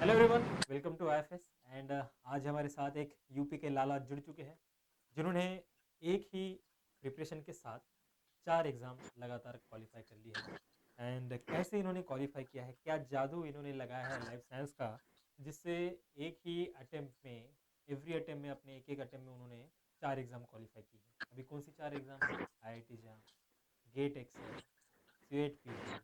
Hello everyone, welcome to IFS. And आज हमारे साथ एक यूपी के लाला जुड़ चुके हैं जिन्होंने एक ही प्रिपरेशन के साथ 4 एग्ज़ाम लगातार क्वालिफाई कर ली है। एंड कैसे इन्होंने क्वालिफाई किया है, क्या जादू इन्होंने लगाया है लाइफ साइंस का, जिससे एक ही अटेम्प्ट में, एवरी अटेम्प्ट में, अपने एक एक अटेम्प्ट में उन्होंने 4 एग्ज़ाम क्वालिफाई की है। अभी कौन सी 4 एग्ज़ाम है? आईआईटी जैम, गेट एक्सेल, स्वेट पीजी,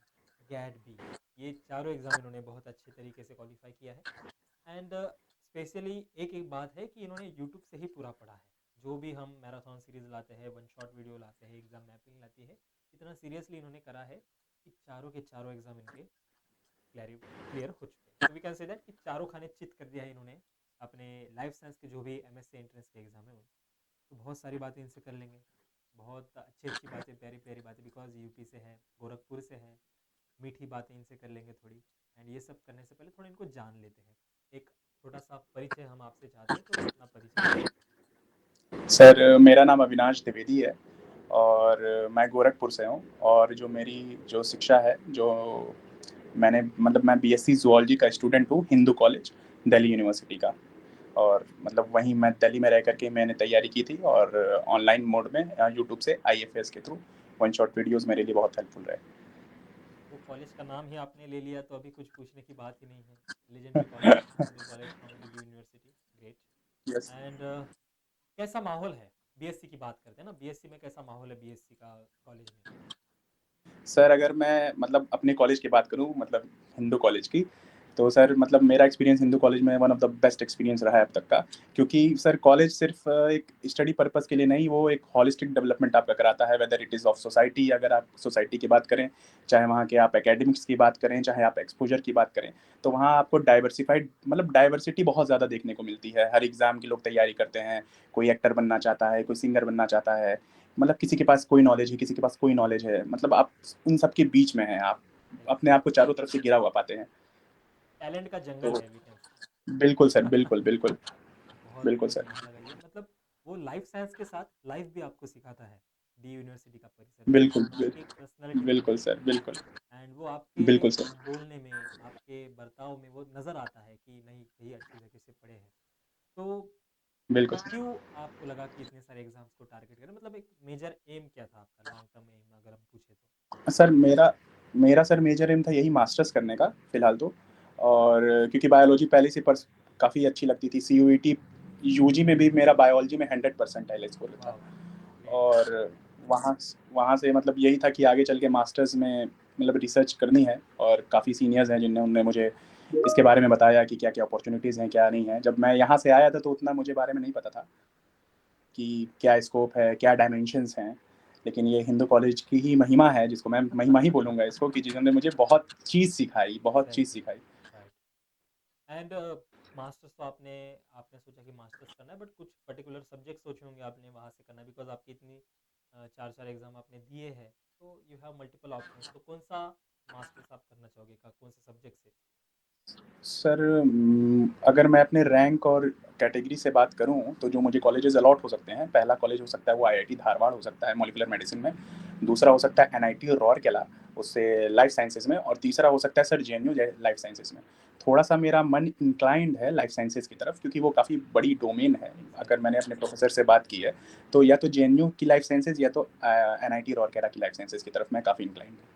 गैट बी। ये चारों एग्ज़ाम इन्होंने बहुत अच्छे तरीके से क्वालिफाई किया है। एंड स्पेशली एक एक बात है कि इन्होंने यूट्यूब से ही पूरा पढ़ा है। जो भी हम मैराथन सीरीज लाते हैं, वन शॉट वीडियो लाते हैं, एग्जाम मैपिंग लाती है, इतना सीरियसली इन्होंने करा है कि चारों के चारों एग्जाम इनके क्लियर हो चुके हैं। So we can say that कि चारों खाने चित कर दिया है इन्होंने अपने लाइफ साइंस के जो भी एमएससी एंट्रेंस के एग्जाम है उन। तो बहुत सारी बातें इनसे कर लेंगे, बहुत अच्छी अच्छी बातें, प्यारी प्यारी बातें, बिकॉज यूपी से है, गोरखपुर से है। मीठी बातें इनसे कर लेंगे थोड़ी। एंड ये सब करने से पहले थोड़ा इनको जान लेते हैं। एक छोटा सा परिचय हम आपसे चाहते हैं, तो अपना परिचय दीजिए। सर, मेरा नाम अविनाश द्विवेदी है और मैं गोरखपुर से हूँ। और जो मेरी जो शिक्षा है, जो मैं बीएससी ज़ूलॉजी का स्टूडेंट हूँ, हिंदू कॉलेज, दिल्ली यूनिवर्सिटी का। और वहीं मैं दिल्ली में रह कर के मैंने तैयारी की थी और ऑनलाइन मोड में यूट्यूब से आईएफएस के थ्रू वन शॉट वीडियोज़ मेरे लिए बहुत हेल्पफुल रहे। वो कॉलेज का नाम ही आपने ले लिया तो अभी कुछ पूछने की बात ही नहीं है। Legendary college, Hindu college from Delhi university. Great. Yes. And कैसा माहौल है? बीएससी की बात करते हैं ना, बीएससी में कैसा माहौल है बीएससी का कॉलेज में? सर, अगर मैं अपने कॉलेज की बात करूँ, हिंदू कॉलेज की, तो सर मेरा एक्सपीरियंस हिंदू कॉलेज में one of the best experience रहा है अब तक का। क्योंकि सर कॉलेज सिर्फ एक स्टडी पर्पस के लिए नहीं, वो एक हॉलिस्टिक डेवलपमेंट आपका कराता है, whether it is of society. अगर आप सोसाइटी की बात करें, चाहे वहाँ के आप एकेडमिक्स की बात करें, चाहे आप एक्सपोजर की बात करें, तो वहाँ आपको डाइवर्सिफाइड डाइवर्सिटी बहुत ज़्यादा देखने को मिलती है। हर एग्ज़ाम के लोग तैयारी करते हैं, कोई एक्टर बनना चाहता है, कोई सिंगर बनना चाहता है, किसी के पास कोई नॉलेज है, किसी के पास कोई नॉलेज है, आप उन सब के बीच में हैं। आप अपने आप को चारों तरफ से घिरा हुआ पाते हैं। टैलेंट का तो जंगल है, वी कैन बिल्कुल सर, से। बिल्कुल, बिल्कुल, बहुत बिल्कुल बहुत सर। बढ़िया लगा ये, मतलब वो लाइफ साइंस के साथ लाइफ भी आपको सिखाता है। डी यूनिवर्सिटी का परिसर जो है, बिल्कुल, आपकी एक पर्सनालिटी बिल्कुल बनाता है। सर, बिल्कुल, एंड वो आपके बिल्कुल सर, बोलने में, आपके बर्ताव में वो नज़र आता है कि नहीं, यही अच्छी जगह से पढ़े हैं। तो बिल्कुल। क्यों आपको लगा कि इतने सारे एग्जाम्स को टारगेट करें? मतलब एक मेजर एम क्या था आपका, लॉन्ग टर्म एम अगर हम पूछे तो? सर, मेरा मेरा सर मेजर एम था यही मास्टर्स करने का, फिलहाल तो। और क्योंकि बायोलॉजी पहले से काफ़ी अच्छी लगती थी, सीयूईटी यूजी में भी मेरा बायोलॉजी में 100% स्कोर था। वाह, ग्रेट। और वहाँ वहाँ से यही था कि आगे चल के मास्टर्स में रिसर्च करनी है। और काफ़ी सीनियर्स हैं जिनने उनने मुझे इसके बारे में बताया कि क्या क्या अपॉर्चुनिटीज़ हैं, क्या नहीं है। जब मैं यहाँ से आया था तो उतना मुझे बारे में नहीं पता था कि क्या स्कोप है, क्या डायमेंशंस हैं। लेकिन ये हिंदू कॉलेज की ही महिमा है, जिसको मैं महिमा ही बोलूँगा इसको, कि जिन्होंने मुझे बहुत चीज़ सिखाई, बहुत चीज़ एग्जैक्टली, सिखाई। राइट। एंड मास्टर्स तो आपने आपने सोचा कि मास्टर्स करना है, बट कुछ पर्टिकुलर सब्जेक्ट सोचे होंगे आपने वहाँ से करना है, बिकॉज आपकी इतनी चार चार एग्जाम आपने दिए हैं, तो यू हैव मल्टीपल ऑप्शंस। तो कौन सा मास्टर्स आप करना चाहोगे, का कौन से सब्जेक्ट से? सर, अगर मैं अपने रैंक और कैटेगरी से बात करूँ, तो जो मुझे कॉलेजेस अलॉट हो सकते हैं, पहला कॉलेज हो सकता है वो आईआईटी धारवाड़ हो सकता है मॉलिक्यूलर मेडिसिन में। दूसरा हो सकता है एनआईटी रूरकेला, उससे लाइफ साइंसेज में। और तीसरा हो सकता है सर जेएनयू लाइफ साइंसेज में। थोड़ा सा मेरा मन इंक्लाइंड है लाइफ साइंसेज की तरफ, क्योंकि वो काफ़ी बड़ी डोमेन है। अगर एग्जैक्टली। मैंने अपने प्रोफेसर से बात की है, तो या तो जेएनयू की लाइफ साइंसेज या तो एनआईटी रूरकेला की लाइफ साइंसेज की तरफ मैं काफ़ी इंक्लाइंड हूँ।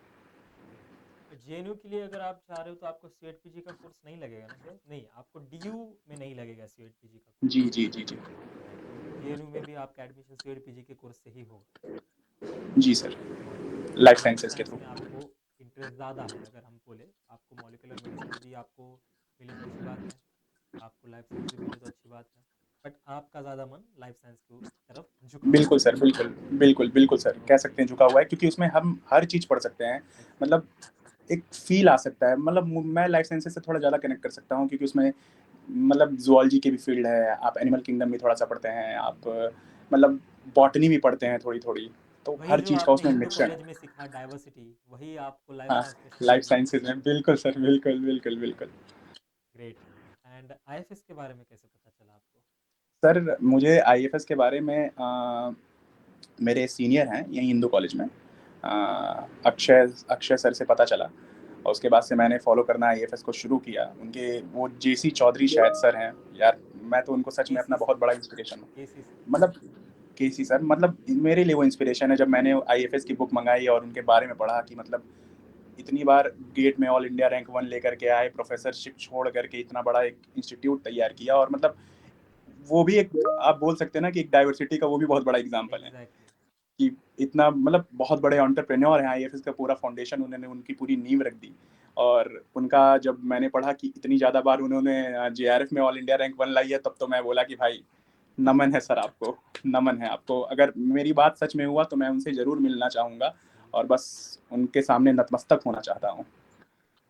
तो जेएनयू के लिए अगर आप चाह रहे हो तो आपको सीएट पीजी का कोर्स नहीं लगेगा ना सर? नहीं, आपको डीयू में नहीं लगेगा सीएट पीजी का कोर्स। जी, जी, जी, जी। राइट, क्योंकि जेएनयू में भी आपका एडमिशन सीएट पीजी के कोर्स से ही होगा। जी सर। और लाइफ लाइफ साइंसेज के साइंस थ्रू। में आपको इंटरेस्ट ज़्यादा है, अगर हम बोले आपको मॉलिक्यूलर मेडिसिन भी आपको मिले तो अच्छी बात है, आपको लाइफ साइंस भी मिले तो अच्छी बात है, बट आपका ज़्यादा मन लाइफ साइंस की तरफ झुका हुआ बिल्कुल है। सर, बिल्कुल, बिल्कुल, बिल्कुल सर, कह ओके। सकते हैं झुका हुआ है, क्योंकि उसमें हम हर चीज़ पढ़ सकते हैं। मतलब एग्जैक्टली। एक फ़ील आ सकता है। मैं लाइफ साइंसेज़ से थोड़ा ज़्यादा कनेक्ट कर सकता हूँ, क्योंकि उसमें ज़ूलॉजी की भी फ़ील्ड है, आप एनिमल किंगडम भी थोड़ा-सा पढ़ते हैं, आप बॉटनी भी पढ़ते हैं थोड़ी-थोड़ी, तो वही हर जो चीज़ का आपने उसमें हिंदू मिक्सचर कॉलेज है। में सीखा डाइवर्सिटी, वही आपको लाइफ हाँ, साइंस में लाइफ शायद मिल साइंसेज़ जाए। में बिल्कुल सर, बिल्कुल, बिल्कुल, बिल्कुल। ग्रेट। एंड आईएफएस के बारे में कैसे पता चला आपको? सर, मुझे आईएफएस के बारे में मेरे सीनियर हैं यहीं हिंदू कॉलेज में, अक्षय अक्षय सर से पता चला। और उसके बाद से मैंने फॉलो करना आईएफएस को शुरू किया। उनके वो जेसी चौधरी शायद सर हैं यार, मैं तो उनको सच में अपना केसी बहुत सर, बड़ा इंस्पिरेशन हूँ। केसी सर। मतलब केसी सर मतलब मेरे लिए वो इंस्पिरेशन है। जब मैंने आईएफएस की बुक मंगाई और उनके बारे में पढ़ा कि मतलब इतनी बार गेट में ऑल इंडिया रैंक 1 लेकर के आए, प्रोफेसरशिप छोड़ करके इतना बड़ा एक इंस्टीट्यूट तैयार किया, और मतलब वो भी एक, आप बोल सकते हैं ना कि एक डाइवर्सिटी का वो भी बहुत बड़ा एग्जाम्पल है एग्जैक्टली। कि इतना मतलब बहुत बड़े एंटरप्रेन्योर हैं। आईएफएस का पूरा फाउंडेशन उन्होंने, उनकी पूरी नींव रख दी। और उनका जब मैंने पढ़ा कि इतनी ज़्यादा बार उन्होंने जेआरएफ में ऑल इंडिया रैंक 1 लाई है, तब तो मैं बोला कि भाई नमन है सर आपको, नमन है आपको। अगर मेरी बात सच में हुआ तो मैं उनसे ज़रूर मिलना चाहूँगा और बस उनके सामने नतमस्तक होना चाहता हूँ।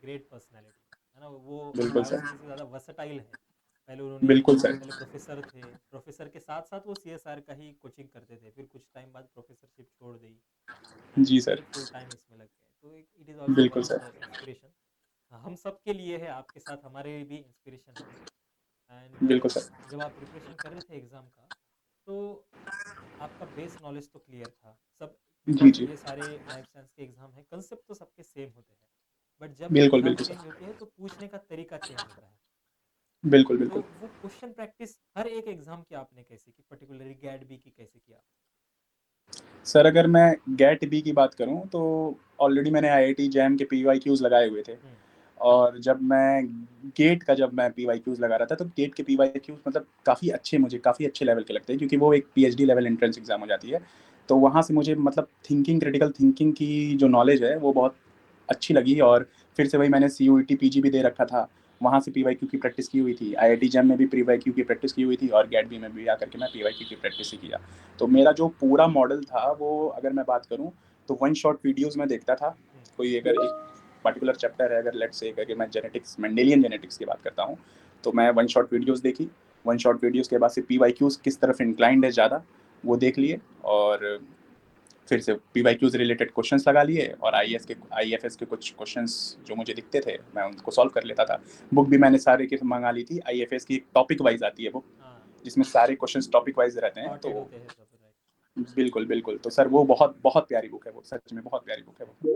ग्रेट पर्सनैलिटी है ना वो। बिल्कुल सर। बायोलॉजी से ज़्यादा वर्सटाइल है। पहले उन्होंने बिल्कुल सर। पहले प्रोफेसर थे, प्रोफेसर के साथ साथ वो सीएसआर का ही कोचिंग करते थे, फिर कुछ टाइम बाद प्रोफेसरशिप छोड़ दी जी एंड सर। फिर फुल टाइम इसमें लग गए। तो इट इज़ ऑल्सो बिल्कुल one of sir. The inspiration. हम सब के लिए है, आपके साथ हमारे भी इंस्पिरेशन है। एंड बिल्कुल सर। जब आप प्रिपरेशन कर रहे थे एग्ज़ाम का, तो आपका बेस नॉलेज तो क्लियर था सब। जी बिकॉज जी। ये सारे लाइफ साइंस के एग्ज़ाम हैं, कंसेप्ट तो सबके सेम होते हैं, बट जब बिल्कुल एग्ज़ाम बिल्कुल चेंज सर। होते हैं तो पूछने का तरीका चेंज होता है। बिल्कुल तो बिल्कुल। वो क्वेश्चन प्रैक्टिस हर एक एग्ज़ाम की आपने कैसे की, पर्टिकुलरली गैट बी की कैसे किया? सर अगर मैं गेट बी की बात करूं तो ऑलरेडी मैंने आईआईटी जैम के पीवाईक्यूज लगाए हुए थे। हम्म। और जब मैं गेट का जब मैं पीवाईक्यूज लगा रहा था तो गेट के पीवाईक्यूज मतलब काफ़ी अच्छे, मुझे काफ़ी अच्छे लेवल के लगते हैं, क्योंकि वो एक पीएचडी लेवल एंट्रेंस एग्जाम हो जाती है। तो वहाँ से मुझे मतलब थिंकिंग, क्रिटिकल थिंकिंग की जो नॉलेज है वो बहुत अच्छी लगी। और फिर से वही मैंने सीयूईटी पीजी भी दे रखा था, वहाँ से पीवाईक्यू की प्रैक्टिस की हुई थी। आईआईटी जैम में भी पीवाईक्यू की प्रैक्टिस की हुई थी और गेट बी में भी आकर के मैं पीवाईक्यू की प्रैक्टिस ही किया। तो मेरा जो पूरा मॉडल था वो अगर मैं बात करूँ तो वन शॉट वीडियोज़ में देखता था। हम्म। कोई अगर एक पर्टिकुलर चैप्टर है, अगर लेट्स से अगर मैं जेनेटिक्स, मेंडेलियन जेनेटिक्स की बात करता हूँ, तो मैं वन शॉट वीडियोज़ देखी। वन शॉट वीडियोज़ के बाद से पीवाईक्यूज़ किस तरफ इंक्लाइंड है ज़्यादा, वो देख लिए। और फिर से पीवाईक्यूज़ रिलेटेड क्वेश्चंस लगा लिए, और आईएफएस के कुछ क्वेश्चंस जो मुझे दिखते थे मैं उनको सॉल्व कर लेता था। बुक भी मैंने सारे की मंगा ली थी। आईएफएस की एक टॉपिक वाइज आती है बुक, हाँ, जिसमें सारे क्वेश्चंस टॉपिक वाइज रहते हैं। सॉर्टेड तो होते हैं सब, राइट। बिल्कुल बिल्कुल, तो सर वो बहुत बहुत प्यारी बुक है, वो सच में बहुत प्यारी बुक है वो।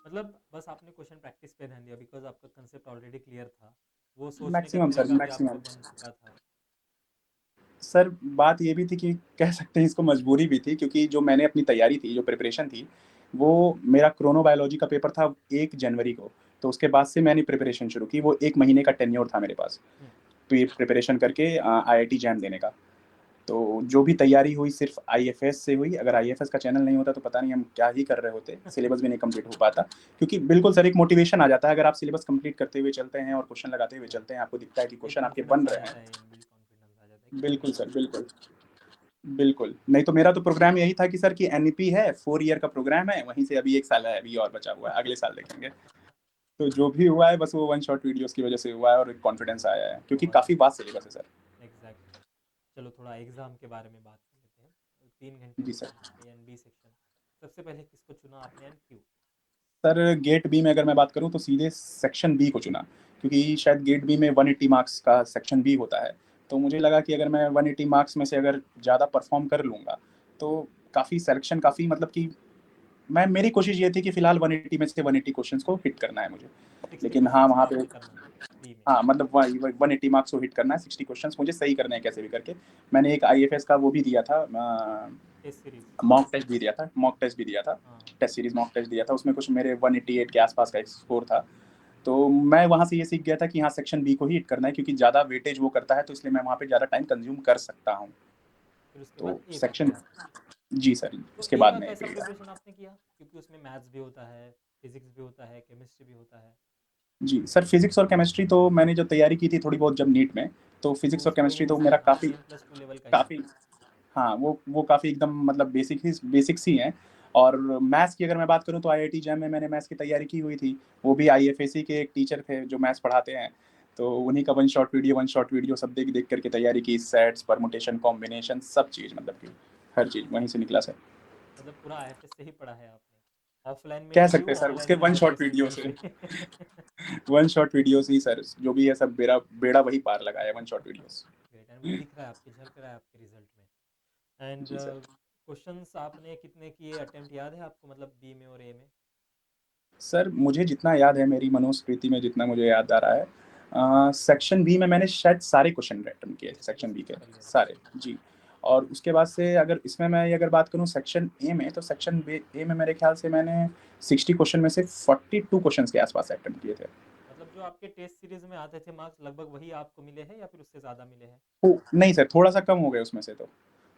मतलब बस आपने क्वेश्चन प्रैक्टिस पे ध्यान दिया बिकॉज आपका कंसेप्ट ऑलरेडी क्लियर था, वो सोचने का मैक्सिमम सर, तरीका भी आपका मैक्सिमम। बन चुका था। सर बात ये भी थी कि कह सकते हैं इसको मजबूरी भी थी, क्योंकि जो मैंने अपनी तैयारी थी, जो प्रिपरेशन थी, वो मेरा क्रोनोबायोलॉजी का पेपर था 1 जनवरी को। तो उसके बाद से मैंने प्रिपरेशन शुरू की। वो 1 महीने का टेन्योर था मेरे पास हम्म। प्रिपरेशन करके आईआईटी जैम देने का। तो जो भी तैयारी हुई सिर्फ आईएफएस से हुई। अगर आईएफएस का चैनल नहीं होता तो पता नहीं हम क्या ही कर रहे होते, सिलेबस भी नहीं कंप्लीट हो पाता। क्योंकि बिल्कुल सर एक मोटिवेशन आ जाता है अगर आप सिलेबस कंप्लीट करते हुए चलते हैं और क्वेश्चन लगाते हुए चलते हैं, आपको दिखता है कि एक क्वेश्चन आपके कॉन्फिडेंस बन आ रहे जाता हैं। है, इनबिल्ट कॉन्फिडेंस आ जाता है कि मैं बिल्कुल कर सर, लूंगा। बिल्कुल। बिल्कुल, नहीं तो मेरा तो प्रोग्राम यही था कि सर कि एनईपी है, 4 ईयर का प्रोग्राम है, वहीं से अभी 1 साल है, अभी और बचा हुआ है, अगले साल देखेंगे। तो जो भी हुआ है बस वो वन शॉट वीडियोस की वजह से हुआ है और एक कॉन्फिडेंस आया है, क्योंकि बहुत काफ़ी बढ़िया। वास्ट सिलेबस है सर। एग्जैक्टली। चलो थोड़ा एग्जाम के बारे में बात कर लेते हैं। 3 घंटे जी होता सर। है ए एंड बी सेक्शन। सबसे पहले किसको चुना आपने एंड क्यों? सर गेट बी में अगर मैं बात करूँ तो सीधे सेक्शन बी को चुना, क्योंकि शायद गेट बी में 180 मार्क्स का सेक्शन बी होता है। तो मुझे लगा कि अगर मैं 180 मार्क्स में से अगर ज़्यादा परफॉर्म कर लूँगा तो काफ़ी सिलेक्शन, काफ़ी मतलब कि मैं, मेरी कोशिश ये थी कि फिलहाल 180 में से 180 क्वेश्चंस को हिट करना है मुझे। 60 लेकिन हाँ क्वेश्चंस को वहाँ पे, आपने करना था बी में। हाँ मतलब 180 मार्क्स को हिट करना है, 60 क्वेश्चंस मुझे सही करने हैं कैसे भी करके। मैंने एक आईएफएस का वो भी दिया था, टेस्ट सीरीज। मॉक टेस्ट भी दिया था, मॉक टेस्ट भी दिया था। हाँ। टेस्ट सीरीज मॉक टेस्ट दिया था, उसमें कुछ मेरे 188 के आसपास का एक स्कोर था। तो मैं वहाँ से ये सीख गया था कि हाँ सेक्शन बी को ही हिट करना है, क्योंकि ज़्यादा वेटेज वो करता है, तो इसलिए मैं वहाँ पे ज़्यादा टाइम कंज्यूम कर सकता हूँ। फिर उसके तो बाद ए पे सेक्शन, गए आप। जी सर, तो उसके ए बाद का में कैसा पे गया। प्रिपरेशन आपने किया, क्योंकि उसमें मैथ्स भी होता है, फिजिक्स भी होता है, केमिस्ट्री भी होता है। जी सर, फिजिक्स और केमिस्ट्री तो मैंने जो तैयारी की थी थोड़ी बहुत जब नीट में, तो तो फिजिक्स और उसको केमिस्ट्री तो इजी, मेरा हाँ, काफ़ी, 10+2 लेवल का ही काफ़ी, होता है। हाँ वो काफ़ी एकदम मतलब बेसिक्स ही हैं। और मैथ्स की अगर मैं बात करूँ तो आईआईटी जैम में मैंने मैथ्स की तैयारी की हुई थी। वो भी आईएफएससी के एक टीचर थे जो मैथ्स पढ़ाते हैं, तो उन्हीं का वन शॉट वीडियो सब देख देख करके तैयारी की। सेट्स, परमुटेशन, कॉम्बिनेशन, सब चीज़ मतलब कि हर चीज़ वहीं से निकला सर। मतलब पूरा आईएफएस से ही पढ़ा है आपने, ऑफलाइन में कह भी सकते हैं सर, ऑनलाइन उसके में वन भी शॉट वीडियो रिसेंटली से। से। वन शॉट वीडियोस ही सर, जो भी है सब बेड़ा बेड़ा वही पार लगाया, one shot videos. Great, and वो दिख रहा है आपके, झलक रहा है आपके रिजल्ट में। And ji sir. क्वेश्चंस आपने कितने किए, अटेम्प्ट याद है आपको, मतलब बी में और ए में? सर मुझे जितना याद है, मेरी मनुस्मृति में जितना मुझे याद आ रहा है, सेक्शन बी में मैंने शायद सारे क्वेश्चन अटेम्प्ट किए थे, अच्छा, सेक्शन इस बी के कर लिया था। सारे। जी। और उसके बाद से अगर इसमें मैं ये अगर बात करूँ सेक्शन ए में, तो सेक्शन बी ए में मेरे ख्याल से मैंने 60 क्वेश्चन में से 42 क्वेश्चंस के आसपास अटेम्प्ट किए थे। मतलब जो आपके टेस्ट सीरीज में आते थे मार्क्स, लगभग वही आपको मिले हैं या फिर उससे ज़्यादा मिले हैं? नहीं सर, थोड़ा-सा कम हो गए उसमें से तो,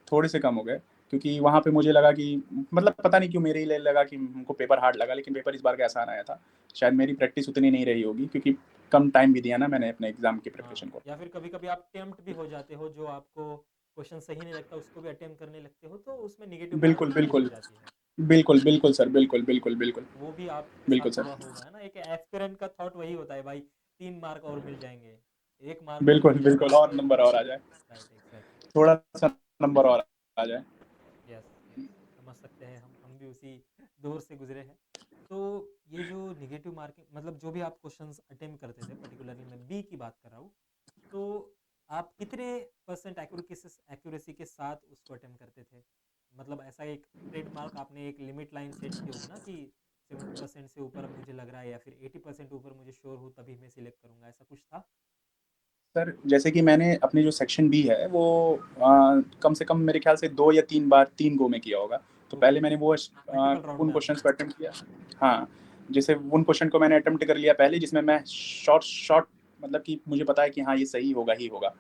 थोड़े से कम हो गए, क्योंकि वहाँ पे मुझे लगा कि मतलब पता नहीं क्यों मेरे लिए लगा कि हमको पेपर हार्ड लगा, लेकिन पेपर इस बार का आसान आया था। शायद मेरी प्रैक्टिस उतनी नहीं रही होगी, क्योंकि कम टाइम भी दिया ना मैंने अपने एग्ज़ाम की हाँ, प्रिपरेशन को। या फिर कभी-कभी आप टेम्प्ट भी हो जाते हो, जो आपको क्वेश्चन सही नहीं लगता उसको भी अटेम्प्ट करने लगते हो, तो उसमें नेगेटिव बिल्कुल, मार्किंग भी हो बिल्कुल। जाती है। बिल्कुल, बिल्कुल सर, बिल्कुल, बिल्कुल, बिल्कुल। वो भी आपके बिल्कुल साथ सर। हुआ होगा, है ना? एक एस्पिरेंट का थॉट वही होता है भाई, 3 मार्क और मिल जाएँगे, 1 मार्क और बिल्कुल, मिल बिल्कुल, जाएगा और तो नंबर और आ जाए। Right, exactly. थोड़ा-सा नंबर और आ जाए। यस, यस, समझ सकते हैं हम भी उसी दौर से गुज़रे हैं। तो ये जो नेगेटिव मार्किंग, मतलब जो भी आप क्वेश्चंस अटेम्प्ट करते थे, पर्टिकुलरली मैं बी की बात कर रहा हूँ, तो आप कितने परसेंट एक्यूरेसी के साथ उसको अटेम्प्ट करते थे? मतलब ऐसा एक ट्रेडमार्क आपने एक लिमिट लाइन सेट की होगी ना कि 70% से ऊपर अब मुझे लग रहा है या फिर 80% ऊपर मुझे श्योर हूँ तभी मैं सिलेक्ट करूँगा, ऐसा कुछ था? सर, जैसे कि मैंने अपनी जो सेक्शन बी है वो कम से कम मेरे ख़्याल से 2 या 3 बार 3 गो में किया होगा। तो ओके, पहले मैंने वो मल्टीपल राउंड उन में आपने क्वेश्चन्स को किया। अटेम्प्ट किया। हाँ, जैसे उन क्वेश्चन को मैंने अटेम्प्ट कर लिया पहले, जिसमें मैं शॉर्ट शॉर्ट मतलब कि मुझे पता है कि हाँ, ये सही होगा ही होगा।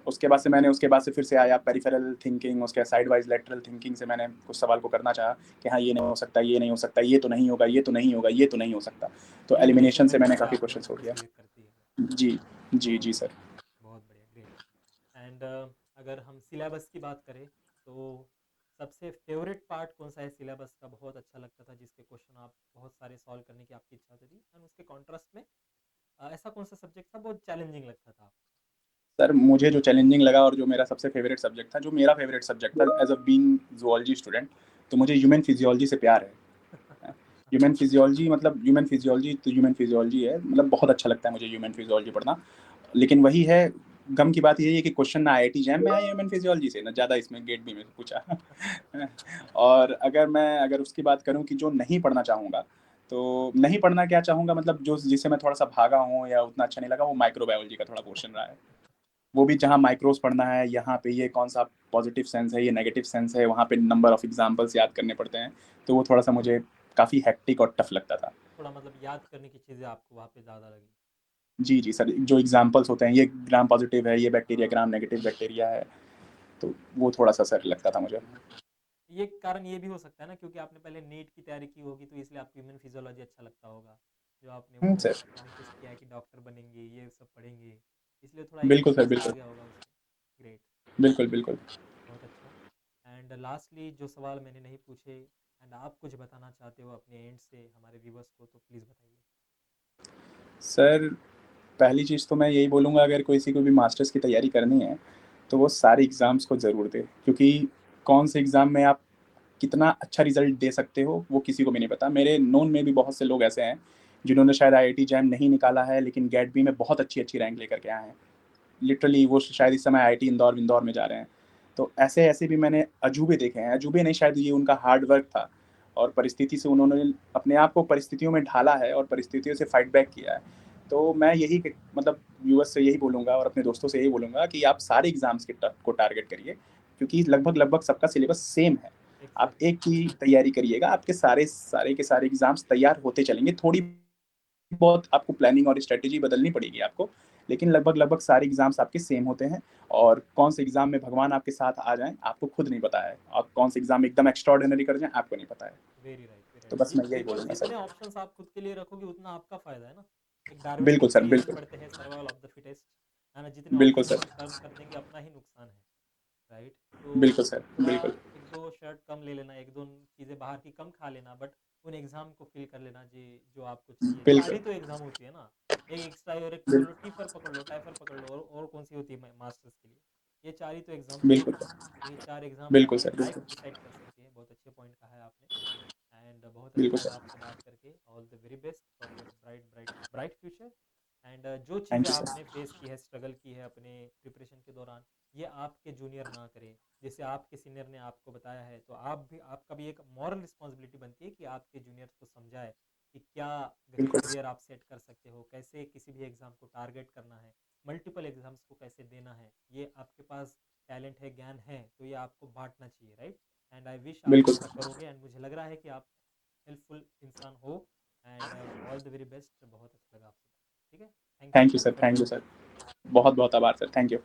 उसके बाद से फिर से आया पेरिफेरल थिंकिंग, उसके साइड वाइज़ लैटरल थिंकिंग से मैंने कुछ सवाल को करना चाहा कि हाँ, ये नहीं हो सकता, ये नहीं हो सकता, ये तो नहीं होगा, ये तो नहीं होगा, ये तो नहीं हो सकता। तो एलिमिनेशन एलिमिनेशन से मेथड मैंने से काफ़ी आपने क्वेश्चन उसको छोड़ दिया। डिसाइड करती है। जी। जी, बहुत जी सर। बढ़िया, बहुत बढ़िया, ग्रेट। एंड अगर हम सिलेबस की बात करें तो सबसे फेवरेट पार्ट कौन सा है सिलेबस का, बहुत अच्छा लगता था जिसके क्वेश्चन आप बहुत सारे सॉल्व करने की आपकी इच्छा होती थी, एंड उसके कॉन्ट्रास्ट में ऐसा कौन सा सब्जेक्ट था बहुत चैलेंजिंग लगता था आपको? सर, मुझे जो चैलेंजिंग लगा और जो मेरा सबसे फ़ेवरेट सब्जेक्ट था, जो मेरा फ़ेवरेट सब्जेक्ट था as a being zoology student, तो मुझे ह्यूमन फिज़ियोलॉजी से प्यार है। ह्यूमन फिज़ियोलॉजी तो ह्यूमन फिज़ियोलॉजी है, मतलब बहुत अच्छा लगता है मुझे ह्यूमन फिज़ियोलॉजी पढ़ना। लेकिन वही है, गम की बात यही है कि क्वेश्चन ना आईआईटी जैम में आए ह्यूमन फिज़ियोलॉजी से, ना ज़्यादा इसमें गेट बी में पूछा। और अगर उसकी बात करूँ कि जो नहीं पढ़ना चाहूँगा, तो नहीं पढ़ना क्या चाहूँगा, मतलब जो जिससे मैं थोड़ा-सा भागा हूँ या उतना अच्छा नहीं लगा, वो माइक्रोबायोलॉजी का थोड़ा पोर्शन रहा है। वो भी जहाँ माइक्रोज़ पढ़ना है, यहाँ पे ये कौन-सा पॉज़िटिव सेंस है, ये नेगेटिव सेंस है, वहाँ पे नंबर ऑफ एग्ज़ाम्पल्स याद करने पड़ते हैं, तो वो थोड़ा-सा मुझे काफ़ी हेक्टिक और टफ़ लगता था। थोड़ा मतलब याद करने की चीज़ें आपको वहाँ पे ज़्यादा लगी। जी, जी सर, जो एग्ज़ाम्पल्स होते हैं, ये ग्राम पॉज़िटिव है, ये बैक्टीरिया हाँ, ग्राम नेगेटिव बैक्टीरिया है, तो वो थोड़ा-सा सर लगता था मुझे। ये कारण ये भी हो सकता है ना क्योंकि आपने पहले नीट की तैयारी की होगी तो इसलिए आपको ह्यूमन फिजियोलॉजी अच्छा लगता होगा, जो आपने वो सर। मैनिफेस्ट किया है कि डॉक्टर बनेंगे, ये सब पढ़ेंगे, इसलिए थोड़ा बिल्कुल सर, इंटरेस्ट आ बिल्कुल। गया होगा उसमें। ग्रेट, बिल्कुल, बिल्कुल। बहुत अच्छा। एंड लास्टली जो सवाल मैंने नहीं पूछे एंड आप कुछ बताना चाहते हो अपने एंड से हमारे व्यूवर्स को, तो प्लीज़ बताइए। सर, पहली चीज़ तो मैं यही बोलूँगा, अगर किसी को भी मास्टर्स की तैयारी करनी है, तो वो सारे एग्ज़ाम्स को ज़रूर दे, क्योंकि कौन से एग्ज़ाम में आप कितना अच्छा रिज़ल्ट दे सकते हो, वो किसी को भी नहीं पता। मेरे नोन में भी बहुत से लोग ऐसे हैं, जिन्होंने शायद आईआईटी जैम नहीं निकाला है, लेकिन गेट बी में बहुत अच्छी-अच्छी रैंक लेकर के आए हैं। लिटरली वो शायद इस समय आईआईटी इंदौर में जा रहे हैं। तो ऐसे-ऐसे भी मैंने अजूबे देखे हैं, अजूबे नहीं, शायद ये उनका हार्ड वर्क था और परिस्थिति से उन्होंने अपने आप को परिस्थितियों में ढाला है और परिस्थितियों से फाइट बैक किया है। तो मैं यही मतलब व्यूअर्स से यही बोलूँगा और अपने दोस्तों से यही बोलूँगा कि आप सारे एग्ज़ाम्स को टारगेट करिए, क्योंकि लगभग-लगभग सबका सिलेबस सेम है। आप एग्जैक्टली। एक की तैयारी करिएगा, आपके सारे के सारे एग्ज़ाम्स तैयार होते चलेंगे। थोड़ी बहुत आपको प्लानिंग और स्ट्रैटेजी बदलनी पड़ेगी आपको, लेकिन लगभग-लगभग सारे एग्ज़ाम्स आपके सेम होते हैं और कौन से एग्ज़ाम में भगवान आपके साथ आ जाएँ, आपको खुद नहीं पता है। आप कौन से एग्ज़ाम में एकदम एक्स्ट्राऑर्डिनरी कर जाएँ, आपको नहीं पता है। वेरी राइट, वेरी तो राइट। बस मैं यही बिकॉज बोलूँगा सर। जितने ऑप्शंस आप खुद के लिए रखोगे उतना आपका फायदा है ना। एक डार्विन की बिल्कुल सर, थ्योरी हम बिल्कुल। पढ़ते हैं, सर्वाइवल ऑफ द फिटेस्ट, है ना? जितने बिल्कुल ऑप्शंस सर। हम सर्च कर देंगे अपना ही नुकसान है, राइट? तो बिल्कुल सर, थोड़ा बिल्कुल। 1-2 शर्ट कम ले लेना, 1-2 चीज़ें बाहर की कम खा लेना, बट उन एग्ज़ाम को फ़िल कर लेना जी, जो आपको चाहिए। 4 बिल्कुल, ही तो एग्ज़ाम होती है ना, एक एक्स्ट्रा और एक पकड़ बिल लो, टीफर पकड़ लो, टाइफर पकड़ लो, और कौन-सी होती है मास्टर्स के लिए? ये 4 ही तो एग्ज़ाम्स होते बिल्कुल, हैं। तो ये 4 एग्ज़ाम बिल्कुल हमारी सर, लाइफ़ बिल्कुल। डिसाइड कर सकती है। बहुत अच्छे पॉइंट कहा है आपने। एंड बहुत अच्छा बिल्कुल लगा सर। आपसे बात करके। All the very best for your bright bright bright future. And जो थैंक चीज़ें यू आपने सर। फेस की है, स्ट्रगल की है अपने प्रिपरेशन के दौरान, ये आपके जूनियर ना करें। जैसे आपके सीनियर ने आपको बताया है, तो आप भी, आपका भी एक मॉरल रिस्पॉन्सिबिलिटी बनती है कि आपके जूनियर्स को समझाए कि क्या बिल्कुल। करियर आप सेट कर सकते हो, कैसे किसी भी एग्ज़ाम को टारगेट करना है, मल्टीपल एग्ज़ाम्स को कैसे देना है। ये आपके पास टैलेंट है, ज्ञान है, तो ये आपको बाँटना चाहिए, राइट? एंड आई विश आप बिल्कुल ऐसा सर। करोगे एंड मुझे लग रहा है कि आप हेल्पफुल इंसान हो। And all the very best. बहुत अच्छा लगा आपसे बात। ठीक है? Thank you thank you sir, for your thank you time. Sir. बहुत-बहुत आभार सर, थैंक यू।